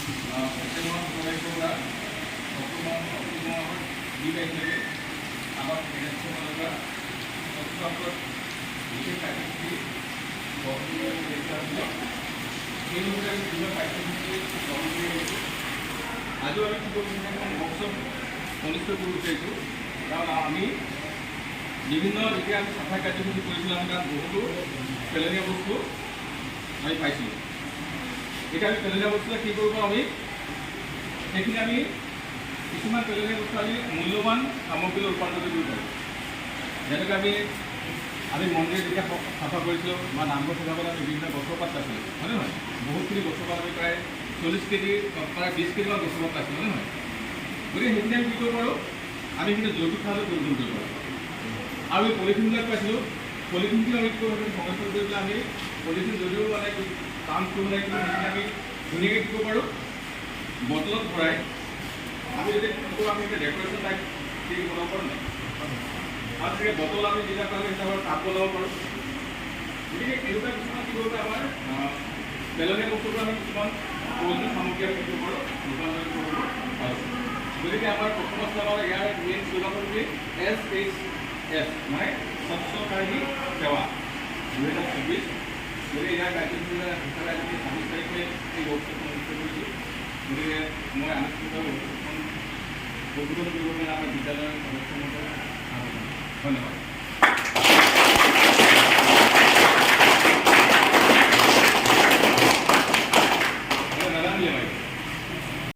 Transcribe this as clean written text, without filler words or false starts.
ছেপ্টেম্বৰ 16 পৰা অক্টোবৰ 2 তাৰিখলৈকে আমাৰ ফিনান্সিয়েল পৰা অক্টোবৰত বিশেষ কাৰ্যসূচী গ্ৰহণ কৰিব বিচাৰিছোঁ। সেই অনুযায়ী আমি বিভিন্ন কাৰ্যসূচী গ্ৰহণ কৰি আহিছোঁ। আজিও আমি কি কৰিব বিচাৰিছোঁ, ৱৰ্কশ্বপ অনুষ্ঠিত কৰিব বিচাৰিছোঁ। কাৰণ আমি বিভিন্ন যেতিয়া আমি চাফাই কাৰ্যসূচী কৰিছিলোঁ, আমি তাত বহুতো পেলনীয়া বস্তু আমি পাইছিলোঁ। এতিয়া আমি পেলনীয়া বস্তু কি কৰিব, আমি সেইখিনি আমি কিছুমান পেলনীয়া বস্তু আমি মূল্যৱান সামগ্ৰীলৈ ৰূপান্তৰিত কৰিব পাৰোঁ। যেনেকৈ আমি মন্দিৰ যেতিয়া চাফা কৰিছিলোঁ বা নামঘৰ সজাবলৈ আমি বিভিন্ন গছৰ পাত পাইছিলোঁ, হয়নে নহয়? বহুতখিনি গছৰ পাত আমি প্ৰায় 40 কেজি প্ৰায় 20 কেজিমান গছৰ পাত পাইছিলোঁ, হয়নে নহয়? গতিকে সেইখিনি আমি কি কৰিব পাৰোঁ, আমি সেইখিনি জৈৱিক সাৰলৈ পৰিৱৰ্তন কৰিব পাৰোঁ। আৰু এই পলিথিনবিলাক পাইছিলোঁ, পলিথিনখিনি আমি কি কৰিব পাৰোঁ, সংৰক্ষণ কৰি পেলাই আমি পলিথিন যদিও মানে কাম কৰিব লাগে, কিন্তু সেইখিনি আমি ধুনীয়াকৈ কি কৰিব পাৰোঁ, বটলত ভৰাই আমি যদি কি কৰোঁ, আমি এতিয়া ডেক'ৰেশ্যন টাইপ ঠিক বনাব পাৰোঁ নাই? আৰু সেই বটল আমি যেতিয়া পাৰোঁ হিচাপত কাপ বনাব পাৰোঁ। গতিকে এনেকুৱা কিছুমান কি কৰিব আমাৰ পেলনীয়া বস্তুবোৰ আমি কিছুমান প্ৰয়োজনীয় সামগ্ৰী আমি কি কৰিব পাৰোঁ, ৰূপান্তৰিত কৰিব পাৰোঁ। গতিকে আমাৰ প্ৰথম আছে আমাৰ ইয়াৰ মেইন শ্লোগানটো কি, SHS মানে স্বচ্ছকাৰী সেৱা 2024। গতিকে ইয়াৰ কাৰ্যসূচী হিচাপে আজি 26 তাৰিখে এই ৱৰ্কশ্বপখন অনুষ্ঠিত কৰিছোঁ। গতিকে মই আনুষ্ঠানিকভাৱে ৱৰ্কশ্বপখন উদ্বোধন কৰিব কাৰণে আমাৰ বিদ্যালয়ৰ সদস্যসকলক ধন্যবাদ।